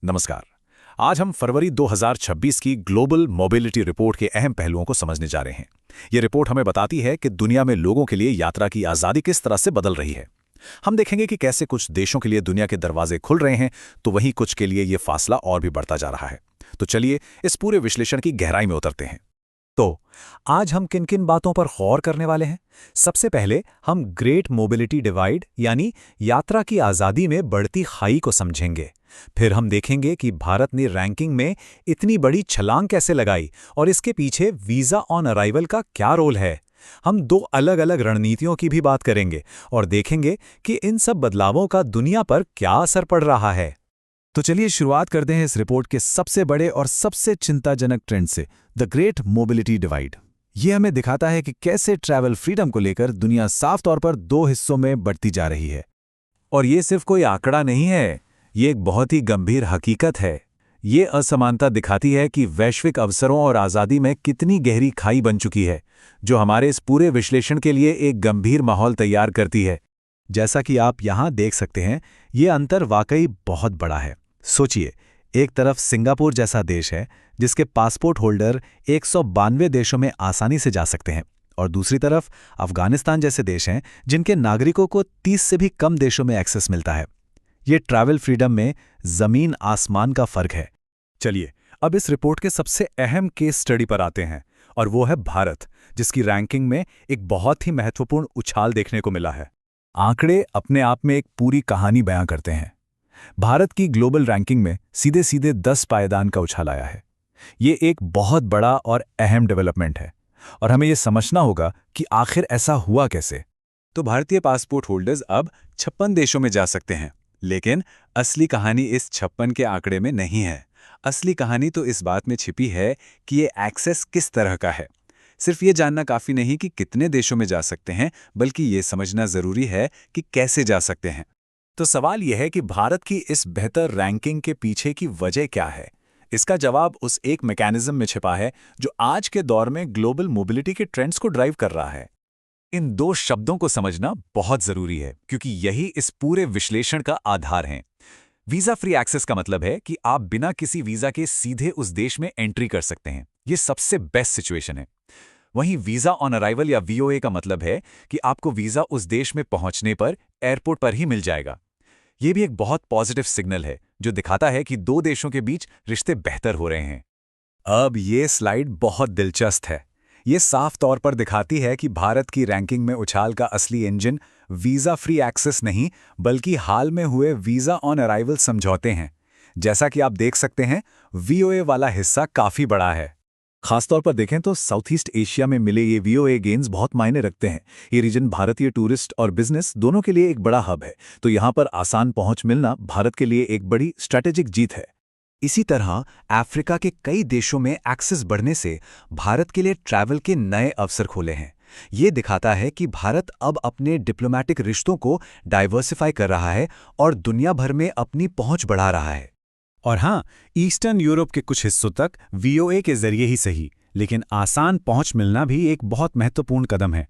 नमस्कार। आज हम फरवरी 2026 की ग्लोबल मोबिलिटी रिपोर्ट के अहम पहलुओं को समझने जा रहे हैं। ये रिपोर्ट हमें बताती है कि दुनिया में लोगों के लिए यात्रा की आज़ादी किस तरह से बदल रही है। हम देखेंगे कि कैसे कुछ देशों के लिए दुनिया के दरवाजे खुल रहे हैं, तो वहीं कुछ के लिए ये फासला और भी बढ़ता जा रहा है। तो चलिए इस पूरे विश्लेषण की गहराई में उतरते हैं। तो आज हम किन किन बातों पर गौर करने वाले हैं? सबसे पहले हम ग्रेट मोबिलिटी डिवाइड यानी यात्रा की आज़ादी में बढ़ती खाई को समझेंगे। फिर हम देखेंगे कि भारत ने रैंकिंग में इतनी बड़ी छलांग कैसे लगाई और इसके पीछे वीज़ा ऑन अराइवल का क्या रोल है। हम दो अलग अलग रणनीतियों की भी बात करेंगे और देखेंगे कि इन सब बदलावों का दुनिया पर क्या असर पड़ रहा है। तो चलिए शुरुआत करते हैं इस रिपोर्ट के सबसे बड़े और सबसे चिंताजनक ट्रेंड से, द ग्रेट मोबिलिटी डिवाइड। ये हमें दिखाता है कि कैसे ट्रैवल फ्रीडम को लेकर दुनिया साफ तौर पर दो हिस्सों में बढ़ती जा रही है। और ये सिर्फ कोई आंकड़ा नहीं है, ये एक बहुत ही गंभीर हकीकत है। ये असमानता दिखाती है कि वैश्विक अवसरों और आज़ादी में कितनी गहरी खाई बन चुकी है, जो हमारे इस पूरे विश्लेषण के लिए एक गंभीर माहौल तैयार करती है। जैसा कि आप यहाँ देख सकते हैं, ये अंतर वाकई बहुत बड़ा है। सोचिए, एक तरफ सिंगापुर जैसा देश है जिसके पासपोर्ट होल्डर 192 देशों में आसानी से जा सकते हैं, और दूसरी तरफ अफगानिस्तान जैसे देश हैं जिनके नागरिकों को 30 से भी कम देशों में एक्सेस मिलता है। ये ट्रैवल फ्रीडम में जमीन आसमान का फर्क है। चलिए अब इस रिपोर्ट के सबसे अहम केस स्टडी पर आते हैं, और वो है भारत, जिसकी रैंकिंग में एक बहुत ही महत्वपूर्ण उछाल देखने को मिला है। आंकड़े अपने आप में एक पूरी कहानी बयां करते हैं। भारत की ग्लोबल रैंकिंग में सीधे सीधे 10 पायदान का उछाल आया है। ये एक बहुत बड़ा और अहम डेवलपमेंट है, और हमें यह समझना होगा कि आखिर ऐसा हुआ कैसे। तो भारतीय पासपोर्ट होल्डर्स अब 56 देशों में जा सकते हैं, लेकिन असली कहानी इस 56 के आंकड़े में नहीं है। असली कहानी तो इस बात में छिपी है कि ये एक्सेस किस तरह का है। सिर्फ ये जानना काफ़ी नहीं कि कितने देशों में जा सकते हैं, बल्कि ये समझना ज़रूरी है कि कैसे जा सकते हैं। तो सवाल यह है कि भारत की इस बेहतर रैंकिंग के पीछे की वजह क्या है। इसका जवाब उस एक मैकेनिज्म में छिपा है जो आज के दौर में ग्लोबल मोबिलिटी के ट्रेंड्स को ड्राइव कर रहा है। इन दो शब्दों को समझना बहुत जरूरी है, क्योंकि यही इस पूरे विश्लेषण का आधार है। वीजा फ्री एक्सेस का मतलब है कि आप बिना किसी वीजा के सीधे उस देश में एंट्री कर सकते हैं। ये सबसे बेस्ट सिचुएशन है। वहीं वीजा ऑन अराइवल या वीओए का मतलब है कि आपको वीजा उस देश में पहुंचने पर एयरपोर्ट पर ही मिल जाएगा। ये भी एक बहुत पॉजिटिव सिग्नल है, जो दिखाता है कि दो देशों के बीच रिश्ते बेहतर हो रहे हैं। अब ये स्लाइड बहुत दिलचस्प है। ये साफ तौर पर दिखाती है कि भारत की रैंकिंग में उछाल का असली इंजन वीज़ा फ्री एक्सेस नहीं, बल्कि हाल में हुए वीज़ा ऑन अराइवल समझौते हैं। जैसा कि आप देख सकते हैं, वीओए वाला हिस्सा काफ़ी बड़ा है। खासतौर पर देखें तो साउथ ईस्ट एशिया में मिले ये वीओए गेन्स बहुत मायने रखते हैं। ये रीजन भारतीय टूरिस्ट और बिजनेस दोनों के लिए एक बड़ा हब है, तो यहाँ पर आसान पहुँच मिलना भारत के लिए एक बड़ी स्ट्रैटेजिक जीत है। इसी तरह अफ्रीका के कई देशों में एक्सेस बढ़ने से भारत के लिए ट्रैवल के नए अवसर खोले हैं। ये दिखाता है कि भारत अब अपने डिप्लोमैटिक रिश्तों को डाइवर्सिफाई कर रहा है और दुनिया भर में अपनी पहुंच बढ़ा रहा है। और हाँ, ईस्टर्न यूरोप के कुछ हिस्सों तक वीओए के जरिए ही सही, लेकिन आसान पहुंच मिलना भी एक बहुत महत्वपूर्ण कदम है।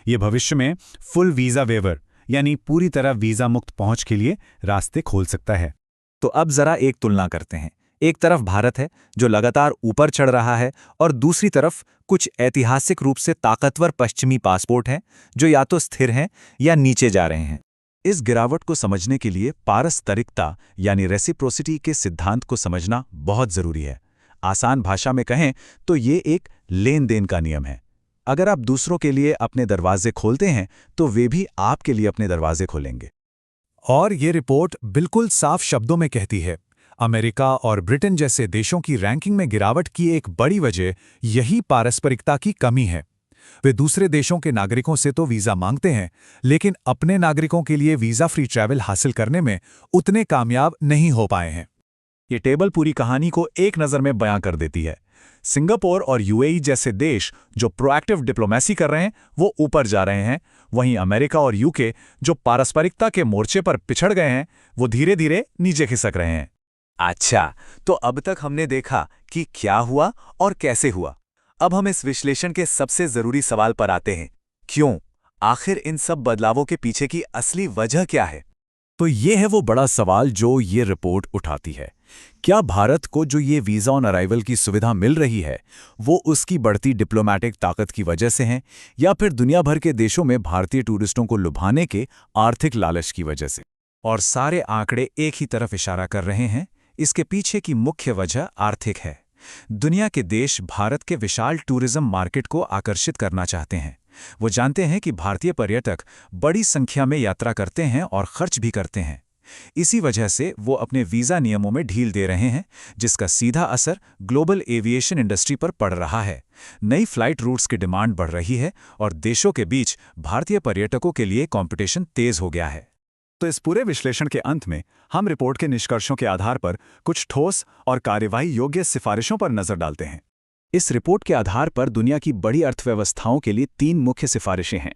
ये भविष्य में फुल वीज़ा वेवर यानी पूरी तरह वीज़ा मुक्त पहुंच के लिए रास्ते खोल सकता है। तो अब जरा एक तुलना करते हैं। एक तरफ भारत है जो लगातार ऊपर चढ़ रहा है, और दूसरी तरफ कुछ ऐतिहासिक रूप से ताकतवर पश्चिमी पासपोर्ट हैं जो या तो स्थिर हैं या नीचे जा रहे हैं। इस गिरावट को समझने के लिए पारस्परिकता यानी रेसिप्रोसिटी के सिद्धांत को समझना बहुत जरूरी है। आसान भाषा में कहें तो ये एक लेन देन का नियम है। अगर आप दूसरों के लिए अपने दरवाजे खोलते हैं, तो वे भी आपके लिए अपने दरवाजे खोलेंगे। और ये रिपोर्ट बिल्कुल साफ शब्दों में कहती है, अमेरिका और ब्रिटेन जैसे देशों की रैंकिंग में गिरावट की एक बड़ी वजह यही पारस्परिकता की कमी है। वे दूसरे देशों के नागरिकों से तो वीज़ा मांगते हैं, लेकिन अपने नागरिकों के लिए वीज़ा फ्री ट्रैवल हासिल करने में उतने कामयाब नहीं हो पाए हैं। ये टेबल पूरी कहानी को एक नज़र में बयां कर देती है। सिंगापुर और यूएई जैसे देश जो प्रोएक्टिव डिप्लोमेसी कर रहे हैं, वो ऊपर जा रहे हैं। वहीं अमेरिका और यूके जो पारस्परिकता के मोर्चे पर पिछड़ गए हैं, वो धीरे धीरे नीचे खिसक रहे हैं। अच्छा, तो अब तक हमने देखा कि क्या हुआ और कैसे हुआ। अब हम इस विश्लेषण के सबसे जरूरी सवाल पर आते हैं, क्यों? आखिर इन सब बदलावों के पीछे की असली वजह क्या है? तो ये है वो बड़ा सवाल जो ये रिपोर्ट उठाती है। क्या भारत को जो ये वीज़ा ऑन अराइवल की सुविधा मिल रही है, वो उसकी बढ़ती डिप्लोमैटिक ताकत की वजह से है या फिर दुनिया भर के देशों में भारतीय टूरिस्टों को लुभाने के आर्थिक लालच की वजह से? और सारे आंकड़े एक ही तरफ इशारा कर रहे हैं, इसके पीछे की मुख्य वजह आर्थिक है। दुनिया के देश भारत के विशाल टूरिज्म मार्केट को आकर्षित करना चाहते हैं। वो जानते हैं कि भारतीय पर्यटक बड़ी संख्या में यात्रा करते हैं और खर्च भी करते हैं। इसी वजह से वो अपने वीज़ा नियमों में ढील दे रहे हैं, जिसका सीधा असर ग्लोबल एविएशन इंडस्ट्री पर पड़ रहा है। नई फ्लाइट रूट्स की डिमांड बढ़ रही है और देशों के बीच भारतीय पर्यटकों के लिए कंपटीशन तेज हो गया है। तो इस पूरे विश्लेषण के अंत में हम रिपोर्ट के निष्कर्षों के आधार पर कुछ ठोस और कार्यवाही योग्य सिफारिशों पर नजर डालते हैं। इस रिपोर्ट के आधार पर दुनिया की बड़ी अर्थव्यवस्थाओं के लिए 3 मुख्य सिफारिशें हैं।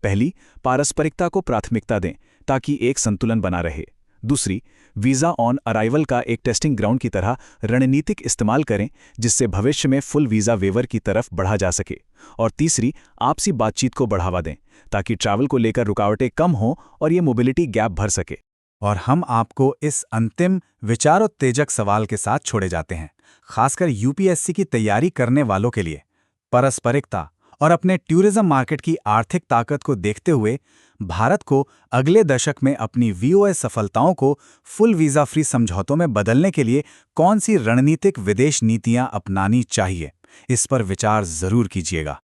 पहली, पारस्परिकता को प्राथमिकता दें ताकि एक संतुलन बना रहे। दूसरी, वीज़ा ऑन अराइवल का एक टेस्टिंग ग्राउंड की तरह रणनीतिक इस्तेमाल करें, जिससे भविष्य में फुल वीज़ा वेवर की तरफ बढ़ा जा सके। और तीसरी, आपसी बातचीत को बढ़ावा दें ताकि ट्रैवल को लेकर रुकावटें कम हों और ये मोबिलिटी गैप भर सके। और हम आपको इस अंतिम विचारोत्तेजक सवाल के साथ छोड़े जाते हैं, खासकर यूपीएससी की तैयारी करने वालों के लिए। पारस्परिकता और अपने टूरिज्म मार्केट की आर्थिक ताकत को देखते हुए भारत को अगले दशक में अपनी वीओएस सफलताओं को फुल वीज़ा फ्री समझौतों में बदलने के लिए कौन सी रणनीतिक विदेश नीतियां अपनानी चाहिए, इस पर विचार जरूर कीजिएगा।